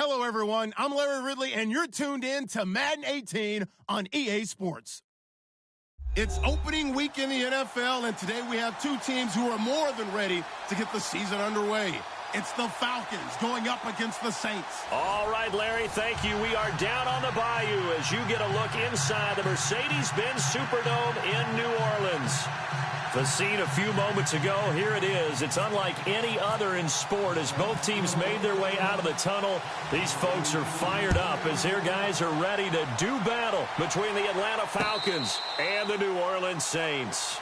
Hello, everyone. I'm Larry Ridley, and you're tuned in to Madden 18 on EA Sports. It's opening week in the NFL, and today we have two teams who are more than ready to get the season underway. It's the Falcons going up against the Saints. All right, Larry, thank you. We are down on the bayou as you get a look inside the Mercedes-Benz Superdome in New Orleans. The scene a few moments ago, here it is. It's unlike any other in sport as both teams made their way out of the tunnel. These folks are fired up as their guys are ready to do battle between the Atlanta Falcons and the New Orleans Saints.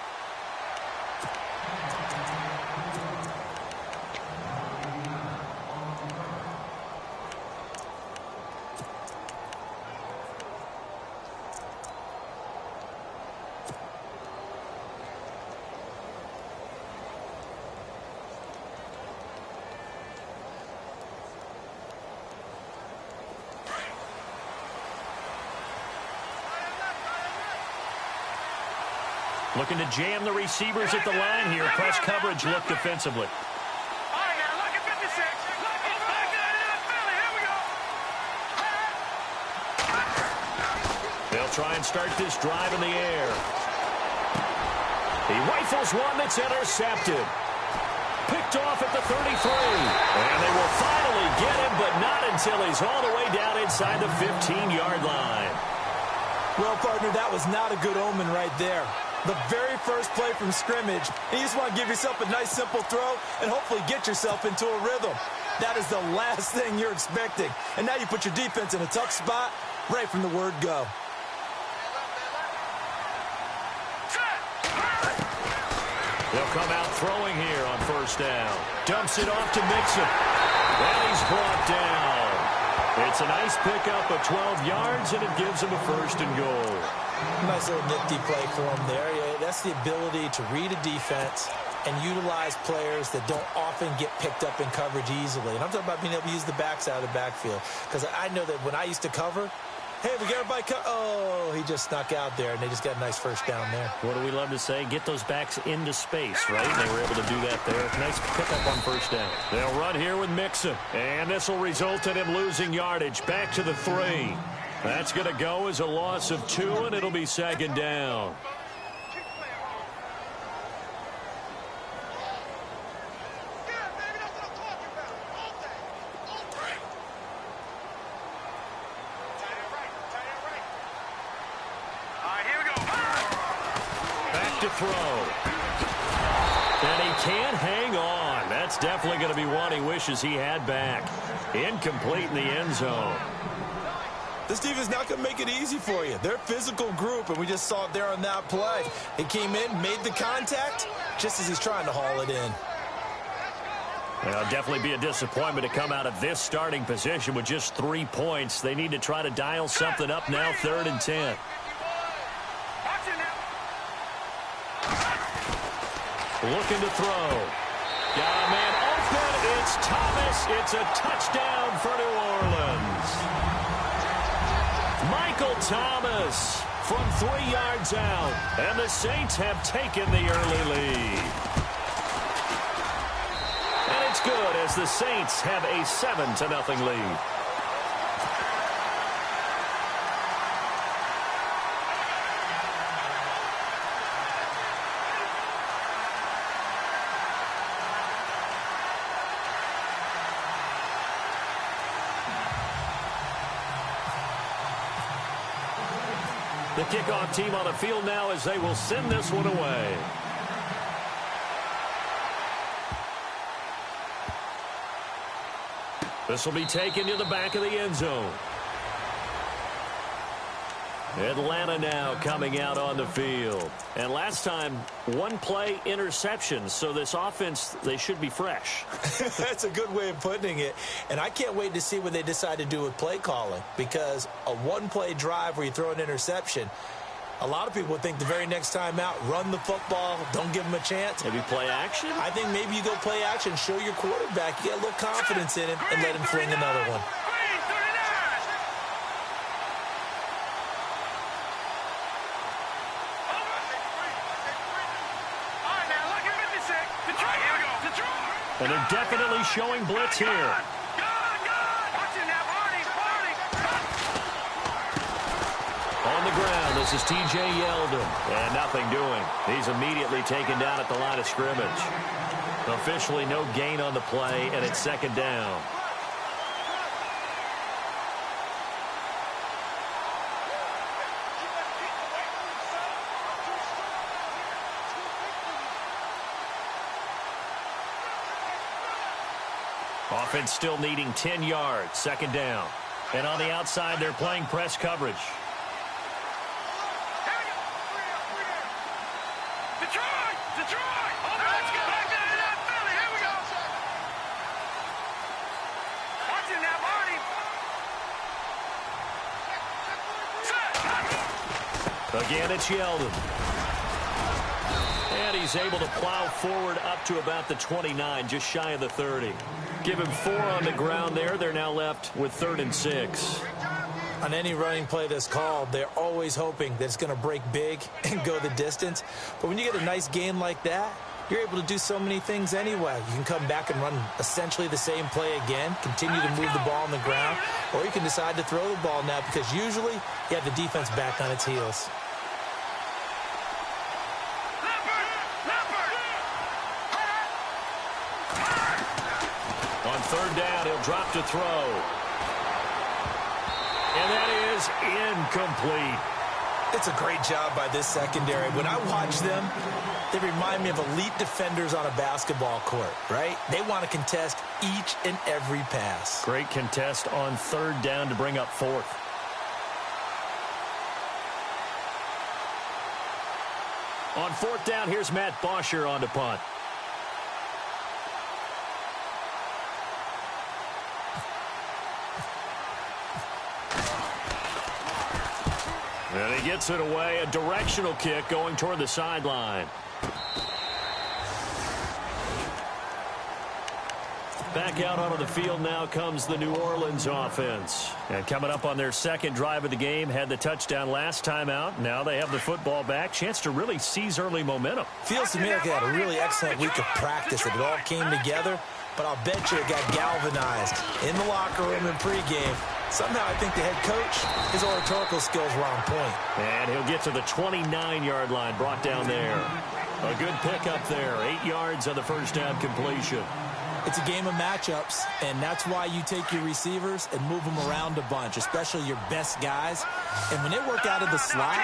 Looking to jam the receivers at the line here. Press coverage look defensively. They'll try and start this drive in the air. He rifles one that's intercepted. Picked off at the 33. And they will finally get him, but not until he's all the way down inside the 15-yard line. Well, partner, that was not a good omen right there. The very first play from scrimmage, and you just want to give yourself a nice, simple throw and hopefully get yourself into a rhythm. That is the last thing you're expecting. And now you put your defense in a tough spot right from the word go. They'll come out throwing here on first down. Dumps it off to Mixon. And he's brought down. It's a nice pickup of 12 yards, and it gives him a first and goal. Nice little nifty play for him there. Yeah, that's the ability to read a defense and utilize players that don't often get picked up in coverage easily. And I'm talking about being able to use the backside of the backfield. Because I know that when I used to cover, hey, we got everybody oh, he just snuck out there, and they just got a nice first down there. What do we love to say? Get those backs into space, right? They were able to do that there. Nice pickup on first down. They'll run here with Mixon. And this will result in him losing yardage. Back to the 3. That's going to go as a loss of 2, and it'll be second down. To throw. And he can't hang on. That's definitely going to be one he wishes he had back. Incomplete in the end zone. This team is not going to make it easy for you. They're a physical group, and we just saw it there on that play. He came in, made the contact, just as he's trying to haul it in. It'll definitely be a disappointment to come out of this starting position with just 3 points. They need to try to dial something up now, 3rd and 10. Looking to throw. Got a man open. It's Thomas. It's a touchdown for New Orleans. Michael Thomas from 3 yards out. And the Saints have taken the early lead. And it's good as the Saints have a 7-0 lead. The kickoff team on the field now as they will send this one away. This will be taken to the back of the end zone. Atlanta now coming out on the field. And last time, 1 play interception. So this offense, they should be fresh. That's a good way of putting it. And I can't wait to see what they decide to do with play calling. Because a 1-play drive where you throw an interception, a lot of people would think the very next time out, run the football, don't give them a chance. Maybe play action? I think maybe you go play action, show your quarterback, you get a little confidence in him, and let him fling another one. And they're definitely showing blitz here. On the ground, this is T.J. Yeldon. And nothing doing. He's immediately taken down at the line of scrimmage. Officially no gain on the play, and it's second down. Offense still needing 10 yards. Second down. And on the outside, they're playing press coverage. Again, it's Yeldon. And he's able to plow forward up to about the 29, just shy of the 30. Give him 4 on the ground there. They're now left with 3rd and 6. On any running play that's called, they're always hoping that it's going to break big and go the distance. But when you get a nice gain like that, you're able to do so many things anyway. You can come back and run essentially the same play again, continue to move the ball on the ground, or you can decide to throw the ball now because usually you have the defense back on its heels. On 3rd down, he'll drop to throw. And that is incomplete. It's a great job by this secondary. When I watch them, they remind me of elite defenders on a basketball court, right? They want to contest each and every pass. Great contest on third down to bring up fourth. On fourth down, here's Matt Bosher on to punt. And he gets it away, a directional kick going toward the sideline. Back out onto the field now comes the New Orleans offense. And coming up on their second drive of the game, had the touchdown last time out. Now they have the football back. Chance to really seize early momentum. Feels to me like they had a really excellent week of practice, and it all came together. But I'll bet you it got galvanized in the locker room in pregame. Somehow I think the head coach, his oratorical skills were on point. And he'll get to the 29-yard line, brought down there. A good pickup there. 8 yards on the first down completion. It's a game of matchups, and that's why you take your receivers and move them around a bunch, especially your best guys. And when they work out of the slot,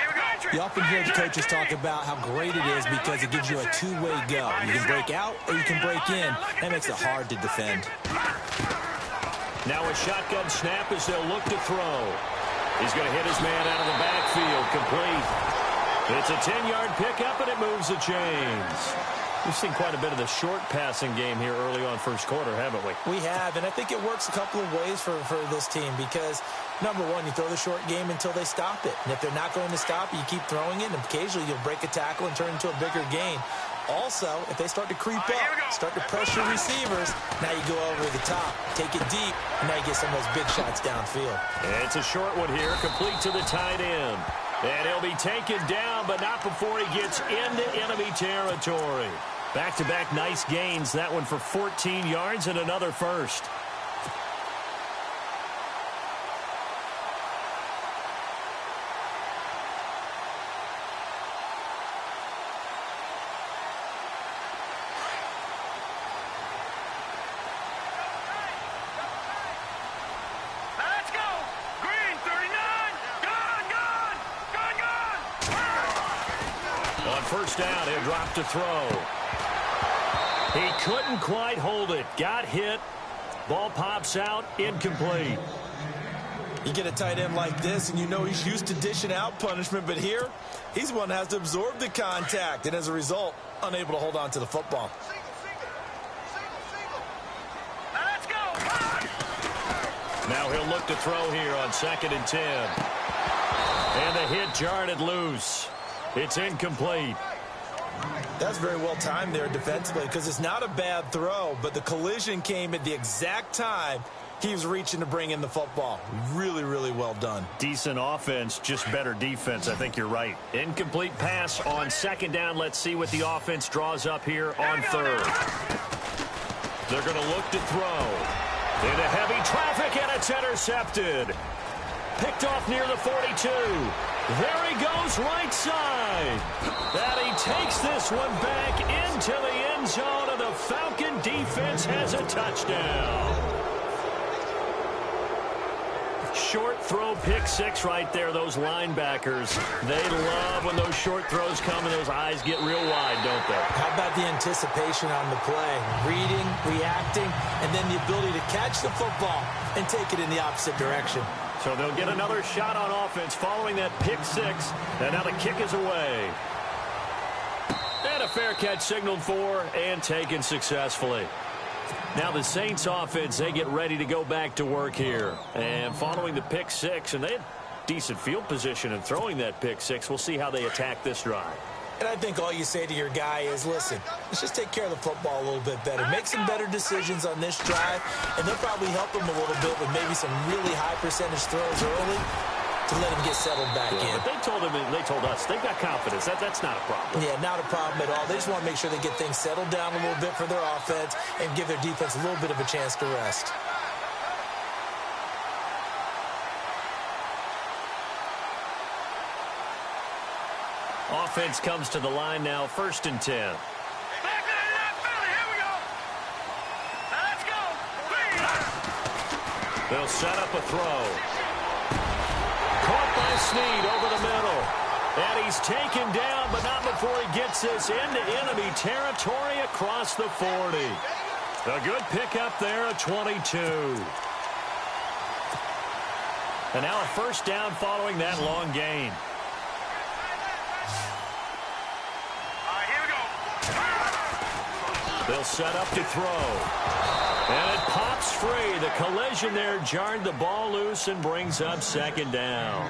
you often hear the coaches talk about how great it is because it gives you a two-way go. You can break out or you can break in. That makes it hard to defend. Now a shotgun snap as they'll look to throw. He's going to hit his man out of the backfield, complete. It's a 10-yard pickup, and it moves the chains. We've seen quite a bit of the short passing game here early on first quarter, haven't we? We have, and I think it works a couple of ways for this team because, number one, you throw the short game until they stop it. And if they're not going to stop it, you keep throwing it, and occasionally you'll break a tackle and turn it into a bigger gain. Also, if they start to creep up, start to pressure receivers, now you go over the top, take it deep, and now you get some of those big shots downfield. And it's a short one here, complete to the tight end. And he'll be taken down, but not before he gets into enemy territory. Back-to-back nice gains. That one for 14 yards and another first. Let's go! Green 39! Gone! On first down, he'll drop to throw. He couldn't quite hold it. Got hit. Ball pops out. Incomplete. You get a tight end like this, and you know he's used to dishing out punishment, but here, he's one that has to absorb the contact, and as a result, unable to hold on to the football. Let's go! Now he'll look to throw here on 2nd and 10. And the hit jarred it loose. It's incomplete. That's very well timed there defensively because it's not a bad throw, but the collision came at the exact time he was reaching to bring in the football. Really, really well done. Decent offense, just better defense. I think you're right. Incomplete pass on 2nd down. Let's see what the offense draws up here on 3rd. They're going to look to throw. Into heavy traffic, and it's intercepted. Picked off near the 42. There he goes, right side. And he takes this one back into the end zone, and the Falcon defense has a touchdown. Short throw, pick six right there. Those linebackers, they love when those short throws come and those eyes get real wide, don't they? How about the anticipation on the play? Reading, reacting, and then the ability to catch the football and take it in the opposite direction. So they'll get another shot on offense following that pick six. And now the kick is away. And a fair catch signaled for and taken successfully. Now the Saints offense, they get ready to go back to work here. And following the pick six, and they had decent field position in throwing that pick six. We'll see how they attack this drive. And I think all you say to your guy is, listen, let's just take care of the football a little bit better. Make some better decisions on this drive, and they'll probably help him a little bit with maybe some really high percentage throws early to let him get settled back in. But they told him, and they told us, they've got confidence. That's not a problem. Yeah, not a problem at all. They just want to make sure they get things settled down a little bit for their offense and give their defense a little bit of a chance to rest. Offense comes to the line now, 1st and 10. Back to the left middle. Here we go. Let's go. They'll set up a throw. Caught by Snead over the middle. And he's taken down, but not before he gets this into enemy territory across the 40. A good pickup there at 22. And now a first down following that long gain. They'll set up to throw. And it pops free. The collision there jarred the ball loose and brings up second down.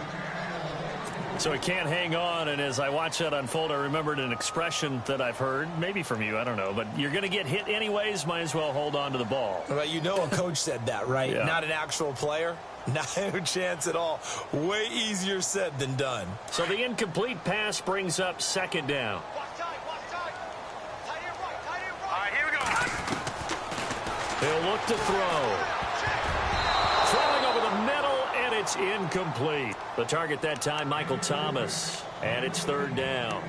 So he can't hang on, and as I watch that unfold, I remembered an expression that I've heard, maybe from you, I don't know, but you're going to get hit anyways, might as well hold on to the ball. Well, you know a coach said that, right? Yeah. Not an actual player. Not a chance at all. Way easier said than done. So the incomplete pass brings up second down. He'll look to throw. Throwing over the middle, and it's incomplete. The target that time, Michael Thomas. And it's third down.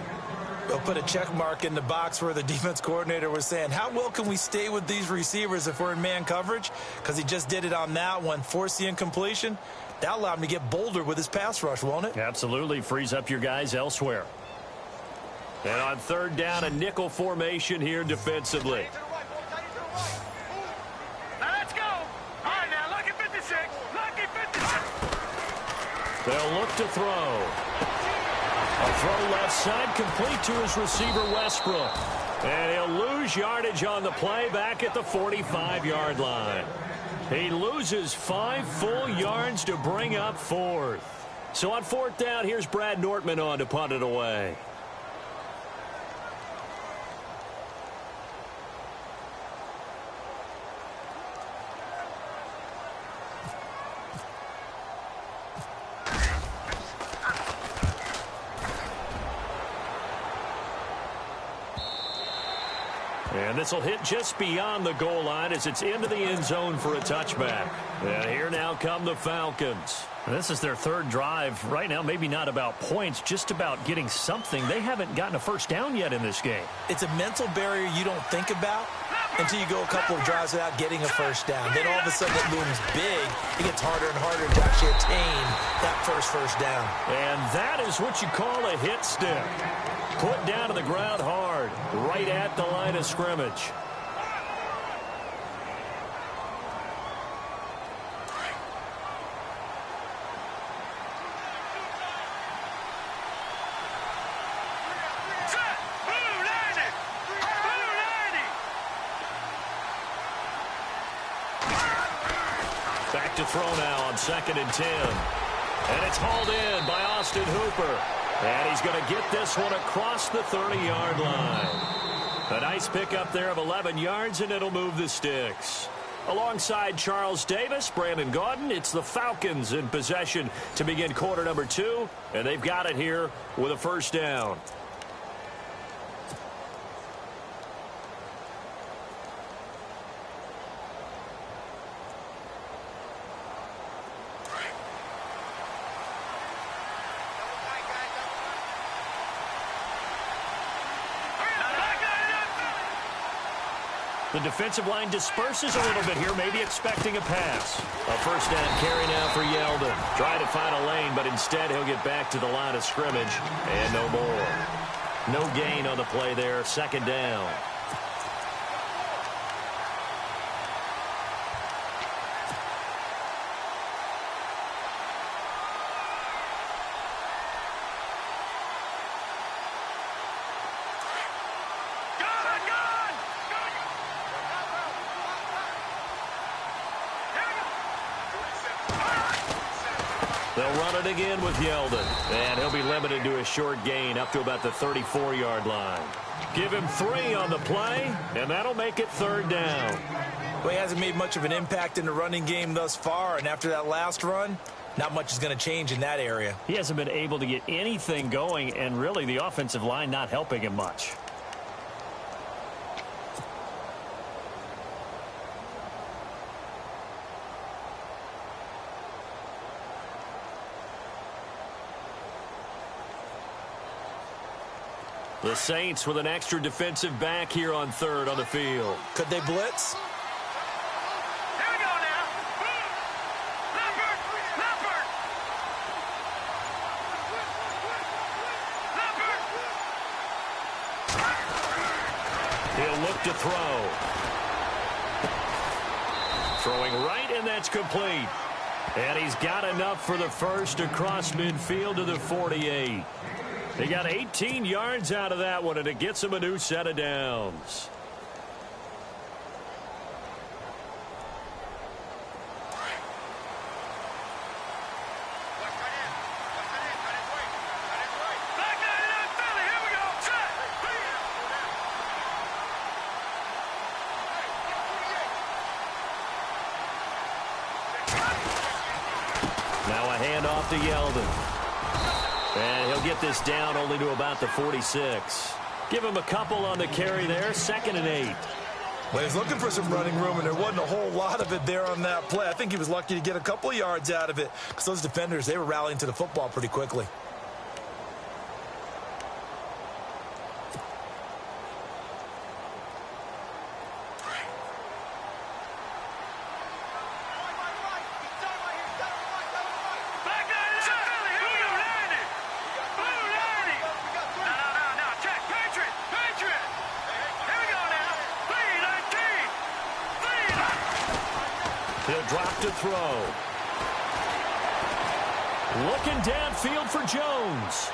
They'll put a check mark in the box where the defense coordinator was saying, how well can we stay with these receivers if we're in man coverage? Because he just did it on that one, forced the incompletion. That allowed him to get bolder with his pass rush, won't it? Absolutely. Frees up your guys elsewhere. And on third down, a nickel formation here defensively. They'll look to throw. A throw left side, complete to his receiver, Westbrook. And he'll lose yardage on the play back at the 45-yard line. He loses 5 full yards to bring up fourth. So on fourth down, here's Brad Nortman on to punt it away. And this will hit just beyond the goal line as it's into the end zone for a touchback. And here now come the Falcons. This is their third drive. Right now, maybe not about points, just about getting something. They haven't gotten a first down yet in this game. It's a mental barrier you don't think about until you go a couple of drives without getting a first down. Then all of a sudden it looms big. It gets harder and harder to actually attain that first down. And that is what you call a hit stick. Put down to the ground hard, right at the line of scrimmage. Back to throw now on 2nd and 10. And it's hauled in by Austin Hooper. And he's going to get this one across the 30-yard line. A nice pickup there of 11 yards, and it'll move the sticks. Alongside Charles Davis, Brandon Gaudin, it's the Falcons in possession to begin quarter number 2. And they've got it here with a first down. The defensive line disperses a little bit here, maybe expecting a pass. A first down carry now for Yeldon. Trying to find a lane, but instead he'll get back to the line of scrimmage. And no more. No gain on the play there. 2nd down. They'll run it again with Yeldon. And he'll be limited to a short gain up to about the 34-yard line. Give him 3 on the play, and that'll make it 3rd down. Well, he hasn't made much of an impact in the running game thus far, and after that last run, not much is going to change in that area. He hasn't been able to get anything going, and really the offensive line not helping him much. The Saints with an extra defensive back here on 3rd on the field. Could they blitz? Here we go now. Leopard. to throw. Throwing right, and that's complete. And he's got enough for the first across midfield to the 48. He got 18 yards out of that one, and it gets him a new set of downs. Now a handoff to Yeldon. And he'll get this down only to about the 46. Give him a couple on the carry there, 2nd and 8. Well, he's looking for some running room, and there wasn't a whole lot of it there on that play. I think he was lucky to get a couple of yards out of it because those defenders, they were rallying to the football pretty quickly. He'll drop to throw. Looking downfield for Jones.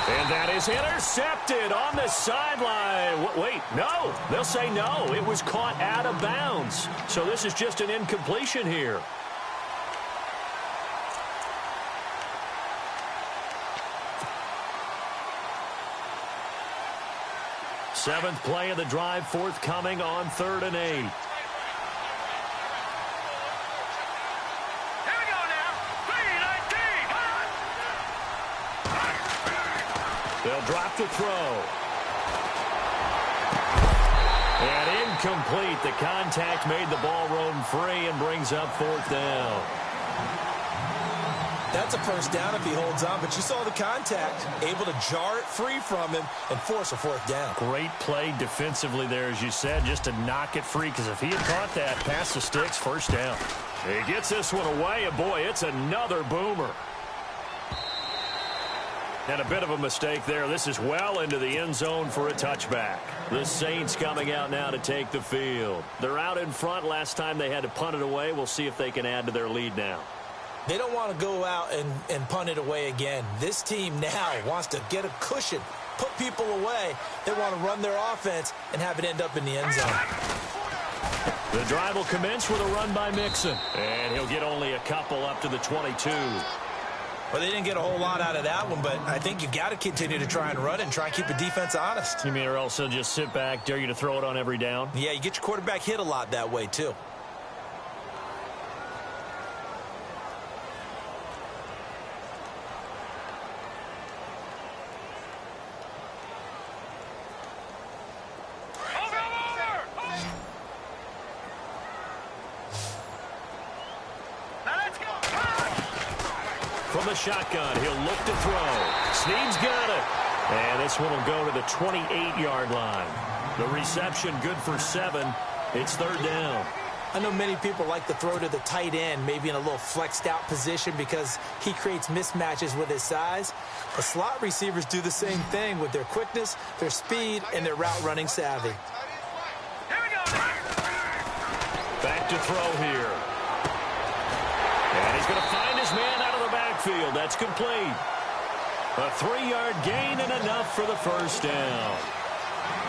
And that is intercepted on the sideline. Wait, no. They'll say no. It was caught out of bounds. So this is just an incompletion here. Seventh play of the drive forthcoming on 3rd and 8. They'll drop to throw. And incomplete. The contact made the ball roam free and brings up 4th down. That's a first down if he holds on, but you saw the contact, able to jar it free from him and force a 4th down. Great play defensively there, as you said, just to knock it free, because if he had caught that, past the sticks, 1st down. He gets this one away, and boy, it's another boomer. And a bit of a mistake there. This is well into the end zone for a touchback. The Saints coming out now to take the field. They're out in front. Last time they had to punt it away. We'll see if they can add to their lead now. They don't want to go out and punt it away again. This team now wants to get a cushion, put people away. They want to run their offense and have it end up in the end zone. The drive will commence with a run by Mixon. And he'll get only a couple up to the 22. Well, they didn't get a whole lot out of that one, but I think you got to continue to try and run and try and keep the defense honest. You mean or else they'll just sit back, dare you to throw it on every down? Yeah, you get your quarterback hit a lot that way, too. From the shotgun, he'll look to throw. Snead's got it. And this one will go to the 28-yard line. The reception good for 7. It's 3rd down. I know many people like to throw to the tight end, maybe in a little flexed out position because he creates mismatches with his size. The slot receivers do the same thing with their quickness, their speed, and their route running savvy. Back to throw here. And he's going to find his man out of the backfield. That's complete. A 3-yard gain and enough for the 1st down.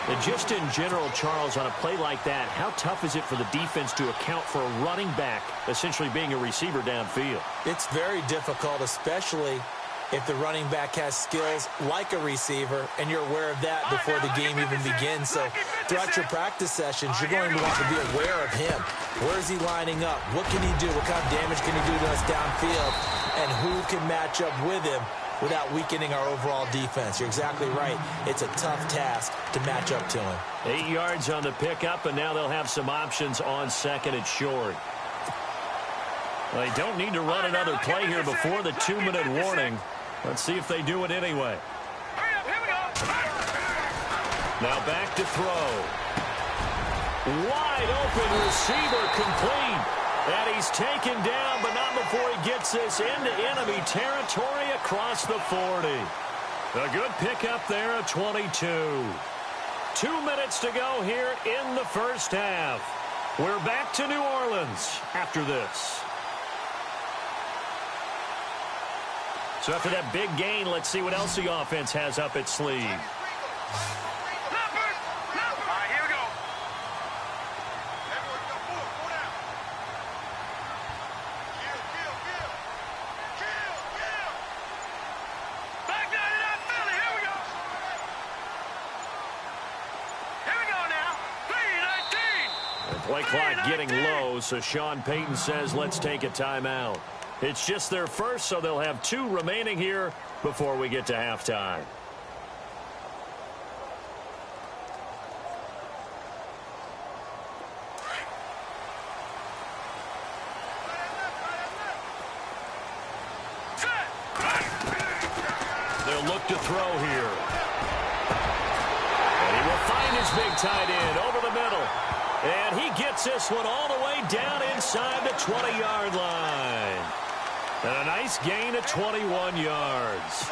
And just in general, Charles, on a play like that, how tough is it for the defense to account for a running back essentially being a receiver downfield? It's very difficult, especially if the running back has skills like a receiver, and you're aware of that before the game even begins. So throughout your practice sessions, you're going to want to be aware of him. Where is he lining up? What can he do? What kind of damage can he do to us downfield? And who can match up with him without weakening our overall defense? You're exactly right. It's a tough task to match up to him. 8 yards on the pickup, and now they'll have some options on 2nd and short. Well, they don't need to run another play here before the 2-minute warning. Let's see if they do it anyway. Now back to throw. Wide open receiver complete. And he's taken down, but not before he gets this into enemy territory across the 40. A good pickup there at 22. 2 minutes to go here in the first half. We're back to New Orleans after this. So after that big gain, let's see what else the offense has up its sleeve. All right, here we go. Everyone go forward, go down. Kill. Back down to that Philly, here we go. Here we go now. 3:19. The play clock getting low, so Sean Payton says let's take a timeout. It's just their first, so they'll have 2 remaining here before we get to halftime. They'll look to throw here. And he will find his big tight end over the middle. And he gets this one all the way down inside the 20-yard line. And a nice gain of 21 yards.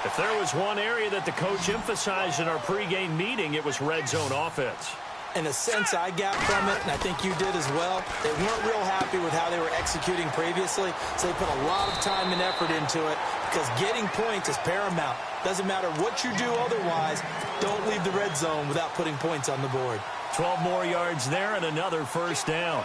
If there was one area that the coach emphasized in our pregame meeting, it was red zone offense. In a sense, I got from it, and I think you did as well, they weren't real happy with how they were executing previously, so they put a lot of time and effort into it because getting points is paramount. Doesn't matter what you do otherwise, don't leave the red zone without putting points on the board. 12 more yards there and another first down.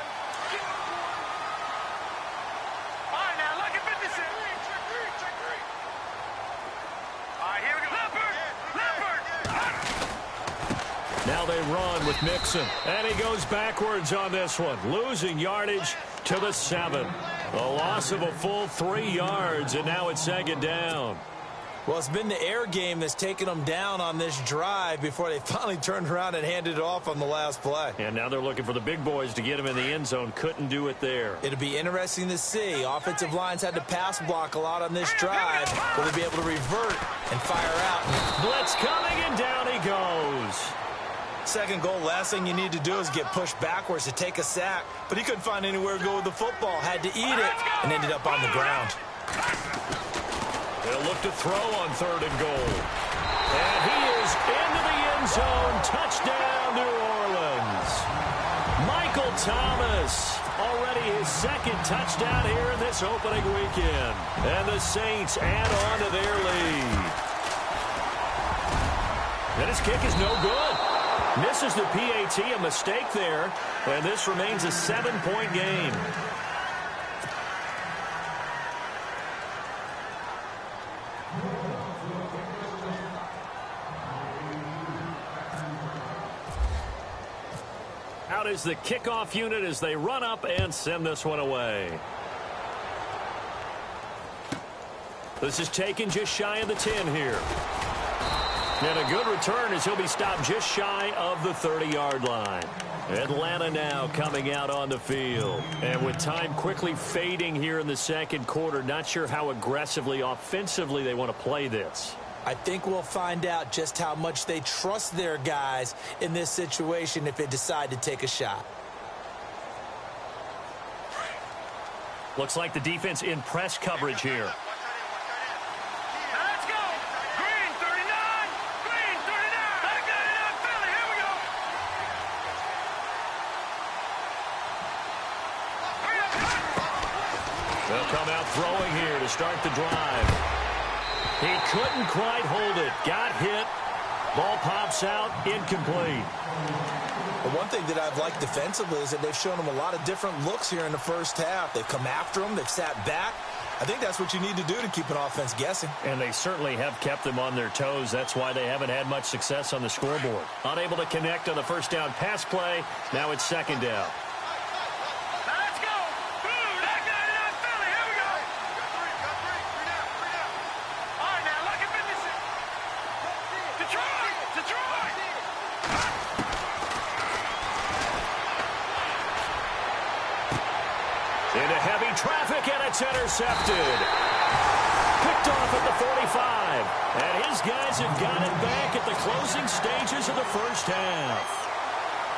Now they run with Mixon, and he goes backwards on this one, losing yardage to the 7. A loss of a full 3 yards, and now it's second down. Well, it's been the air game that's taken them down on this drive before they finally turned around and handed it off on the last play. And now they're looking for the big boys to get him in the end zone. Couldn't do it there. It'll be interesting to see. Offensive lines had to pass block a lot on this drive. Will they be able to revert and fire out? Blitz coming, and down he goes. Second goal, last thing you need to do is get pushed backwards to take a sack. But he couldn't find anywhere to go with the football. Had to eat it and ended up on the ground. They'll look to throw on 3rd and goal. And he is into the end zone. Touchdown, New Orleans. Michael Thomas, already his 2nd touchdown here in this opening weekend. And the Saints add on to their lead. And his kick is no good. Misses the PAT, a mistake there. And this remains a 7-point game. Out is the kickoff unit as they run up and send this one away. This is taken just shy of the 10 here. And a good return as he'll be stopped just shy of the 30-yard line. Atlanta now coming out on the field. And with time quickly fading here in the second quarter, not sure how aggressively, offensively they want to play this. I think we'll find out just how much they trust their guys in this situation if they decide to take a shot. Looks like the defense in press coverage here. Let's go. Green 39. Green 39. Back down to that Philly. Here we go. They'll come out throwing here to start the drive. He couldn't quite hold it. Got hit. Ball pops out. Incomplete. But one thing that I've liked defensively is that they've shown them a lot of different looks here in the first half. They've come after them. They've sat back. I think that's what you need to do to keep an offense guessing. And they certainly have kept them on their toes. That's why they haven't had much success on the scoreboard. Unable to connect on the first down pass play. Now it's second down. Let's go. Back down to that Philly. Here we go. All right, now, look at business. Detroit. Into heavy traffic, and it's intercepted. Picked off at the 45. And his guys have got it back at the closing stages of the first half.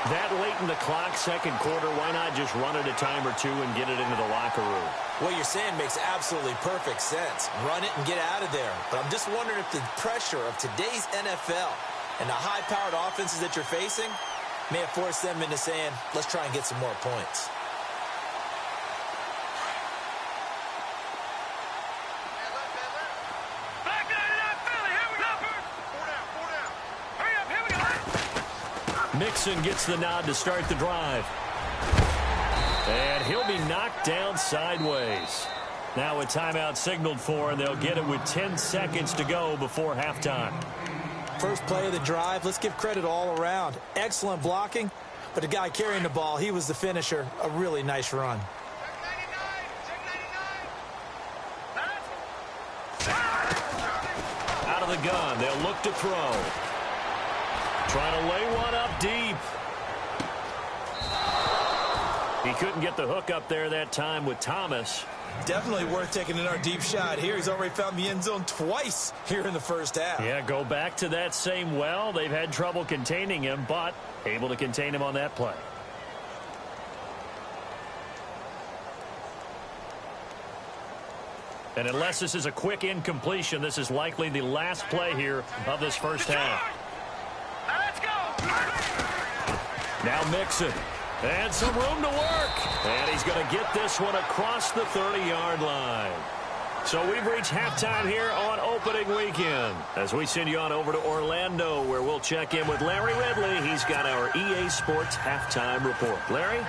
That late in the clock, second quarter, why not just run it a time or two and get it into the locker room? What you're saying makes absolutely perfect sense. Run it and get out of there. But I'm just wondering if the pressure of today's NFL and the high-powered offenses that you're facing may have forced them into saying, let's try and get some more points. Mixon gets the nod to start the drive. And he'll be knocked down sideways. Now a timeout signaled for, and they'll get it with 10 seconds to go before halftime. First play of the drive, let's give credit all around. Excellent blocking, but the guy carrying the ball, he was the finisher. A really nice run. Out of the gun, they'll look to throw. Trying to lay one up deep. He couldn't get the hook up there that time with Thomas. Definitely worth taking another deep shot here. He's already found the end zone twice here in the first half. Yeah, go back to that same well. They've had trouble containing him, but able to contain him on that play. And unless this is a quick incompletion, this is likely the last play here of this first half. Now Mixon. And some room to work. And he's going to get this one across the 30-yard line. So we've reached halftime here on opening weekend. As we send you on over to Orlando, where we'll check in with Larry Ridley. He's got our EA Sports halftime report. Larry?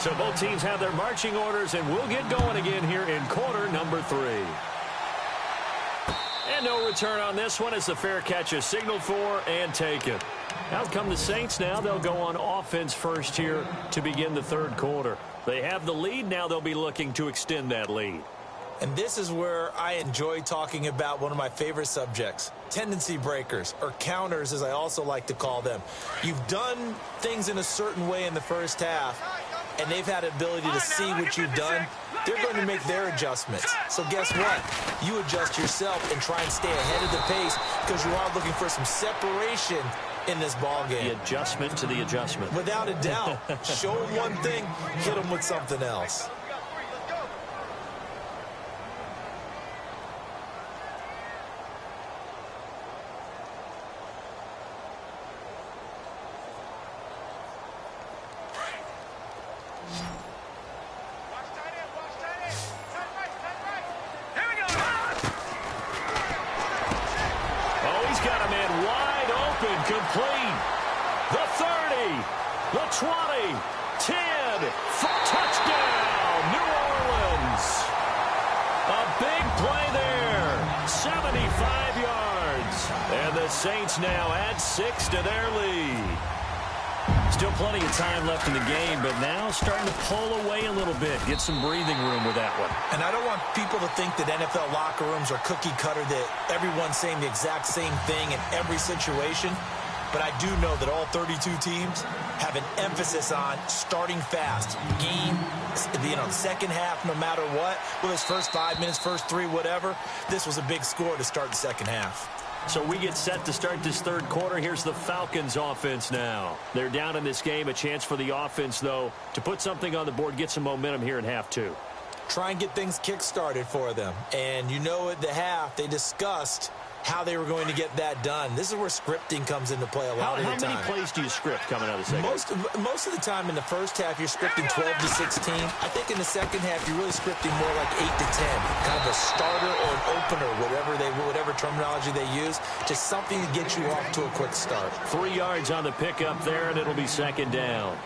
So both teams have their marching orders, and we'll get going again here in quarter number 3. And no return on this one as the fair catch is signaled for and taken. Out come the Saints now. They'll go on offense first here to begin the third quarter. They have the lead. Now they'll be looking to extend that lead. And this is where I enjoy talking about one of my favorite subjects, tendency breakers, or counters as I also like to call them. You've done things in a certain way in the first half, and they've had the ability to see what you've done. They're going to make their adjustments. So guess what? You adjust yourself and try and stay ahead of the pace because you are looking for some separation in this ball game. The adjustment to the adjustment. Without a doubt. Show them one thing, hit them with something else. Complete. The 30, the 20, 10, touchdown, New Orleans. A big play there, 75 yards. And the Saints now add 6 to their lead. Still plenty of time left in the game, but now starting to pull away a little bit. Get some breathing room with that one. And I don't want people to think that NFL locker rooms are cookie cutter, that everyone's saying the exact same thing in every situation. But I do know that all 32 teams have an emphasis on starting fast. Game, the second half, no matter what. Whether it's first 5 minutes, first 3, whatever. This was a big score to start the second half. So we get set to start this third quarter. Here's the Falcons offense now. They're down in this game. A chance for the offense, though, to put something on the board, get some momentum here in half 2. Try and get things kick-started for them. And you know at the half, they discussed how they were going to get that done. This is where scripting comes into play a lot of the time. How many plays do you script coming out of the second? Most of the time in the first half, you're scripting 12 to 16. I think in the second half, you're really scripting more like 8 to 10. Kind of a starter or an opener, whatever terminology they use. Just something to get you off to a quick start. 3 yards on the pickup there, and it'll be second down.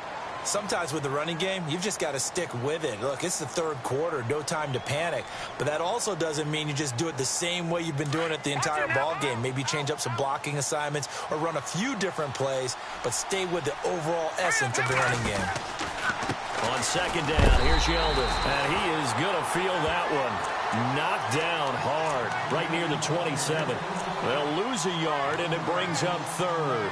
Sometimes with the running game, you've just got to stick with it. Look, it's the third quarter, no time to panic. But that also doesn't mean you just do it the same way you've been doing it the entire ball game. Maybe change up some blocking assignments or run a few different plays, but stay with the overall essence of the running game. On second down, here's Yeldon. And he is going to feel that one. Knocked down hard, right near the 27. They'll lose a yard, and it brings up third.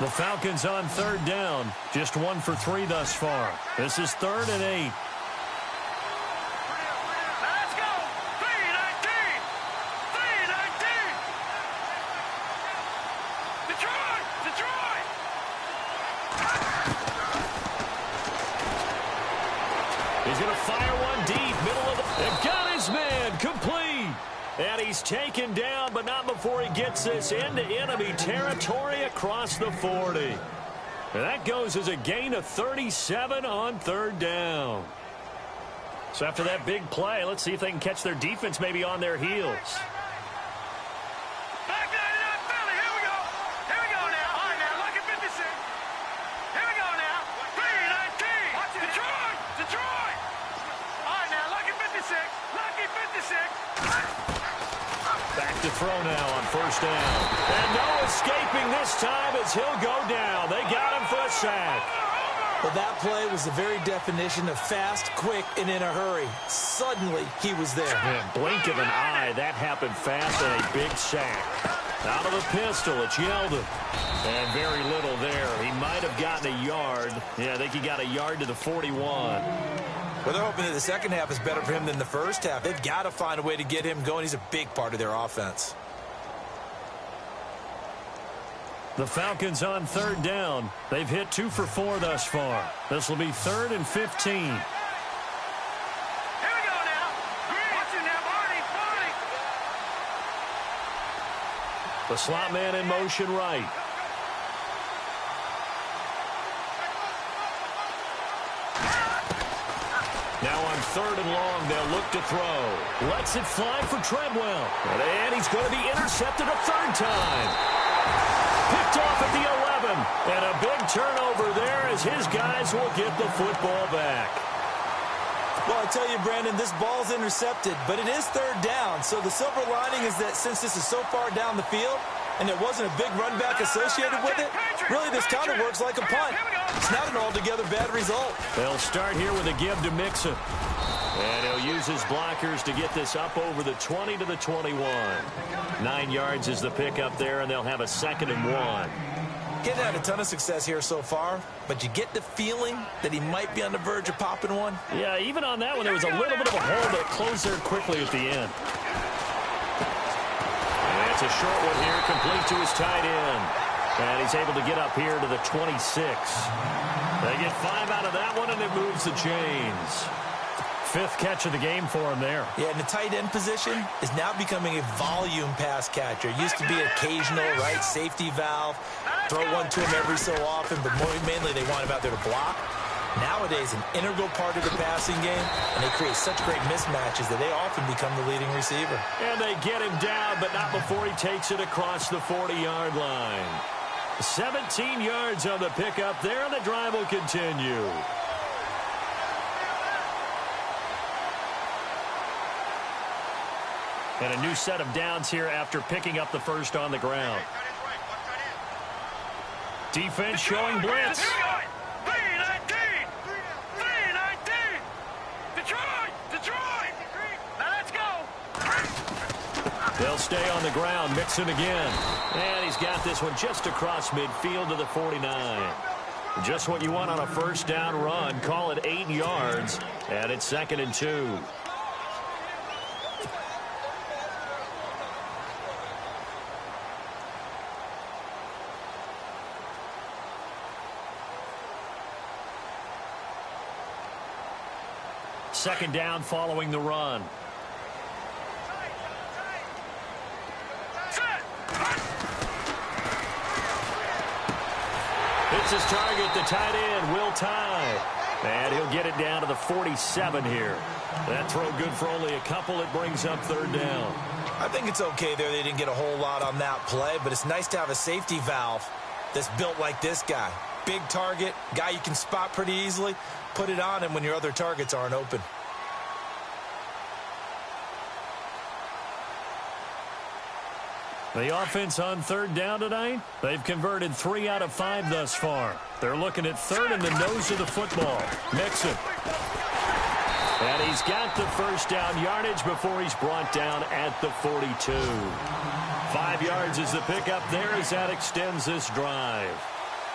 The Falcons on third down. Just 1 for 3 thus far. This is 3rd and 8. Let's go. 3-19. 3-19. Detroit. Detroit. He's going to fire one deep. Middle of the... And got his man. Complete. And he's taken down, but not before he gets this into enemy territory across the 40. And that goes as a gain of 37 on third down. So after that big play, let's see if they can catch their defense maybe on their heels. Back 99 Philly. Here we go. Here we go now. All right, now. Lucky 56. Here we go now. 3-19. Detroit. Detroit. All right, now. Lucky 56. Lucky 56. Back to throw now on first down. And no escaping this time as he'll go down. They got him for a sack. Well, that play was the very definition of fast, quick, and in a hurry. Suddenly, he was there. Man, blink of an eye, that happened fast and a big sack. Out of the pistol, it's Yeldon. And very little there. He might have gotten a yard. Yeah, I think he got a yard to the 41. Well, they're hoping that the second half is better for him than the first half. They've got to find a way to get him going. He's a big part of their offense. The Falcons on third down. They've hit 2 for 4 thus far. This will be 3rd and 15. Here we go now. Watch it now, Barney. Barney. The slot man in motion right. Now on 3rd and long, they'll look to throw. Lets it fly for Treadwell. And he's going to be intercepted a 3rd time. Picked off at the 11. And a big turnover there as his guys will get the football back. Well, I tell you, Brandon, this ball's intercepted, but it is 3rd down. So the silver lining is that since this is so far down the field and there wasn't a big run back associated with it, really this kind of works like a punt. It's not an altogether bad result. They'll start here with a give to Mixon. And he'll use his blockers to get this up over the 20 to the 21. 9 yards is the pickup there, and they'll have a 2nd and 1. Getting had a ton of success here so far, but you get the feeling that he might be on the verge of popping one. Yeah, even on that one, there was a little bit of a hole that closed there quickly at the end. And that's a short one here, complete to his tight end. And he's able to get up here to the 26. They get 5 out of that one, and it moves the chains. 5th catch of the game for him there. Yeah, and the tight end position is now becoming a volume pass catcher. It used to be occasional, right, safety valve, throw one to him every so often, but mainly they want him out there to block. Nowadays, an integral part of the passing game, and they create such great mismatches that they often become the leading receiver. And they get him down, but not before he takes it across the 40-yard line. 17 yards on the pickup there, and the drive will continue. And a new set of downs here after picking up the first on the ground. Defense showing blitz. 3-19. 3-19. Detroit. Detroit. Now let's go. They'll stay on the ground. Mixon again. And he's got this one just across midfield to the 49. Just what you want on a first down run. Call it 8 yards. And it's 2nd and 2. Second down following the run. It's his target, the tight end, Will Tye. And he'll get it down to the 47 here. That throw good for only a couple. It brings up 3rd down. I think it's okay there. They didn't get a whole lot on that play, but it's nice to have a safety valve that's built like this guy. Big target, guy you can spot pretty easily. Put it on him when your other targets aren't open. The offense on 3rd down tonight, they've converted 3 out of 5 thus far. They're looking at 3rd in the nose of the football. Mixon. And he's got the first down yardage before he's brought down at the 42. 5 yards is the pickup there as that extends this drive.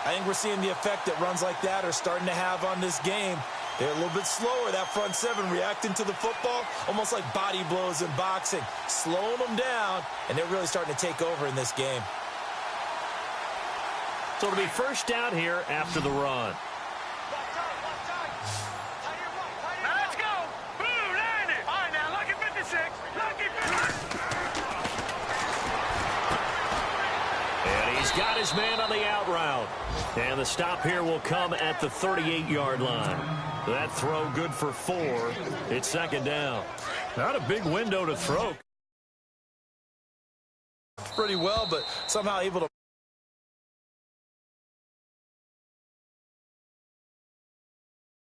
I think we're seeing the effect that runs like that are starting to have on this game. They're a little bit slower, that front seven, reacting to the football, almost like body blows in boxing, slowing them down, and they're really starting to take over in this game. So it'll be first down here after the run. Now let's go. Boom, land it. All right, now, lucky 56. Lucky 56. And he's got his man on the out route. And the stop here will come at the 38-yard line. That throw good for 4. It's second down. Not a big window to throw. Pretty well, but somehow able to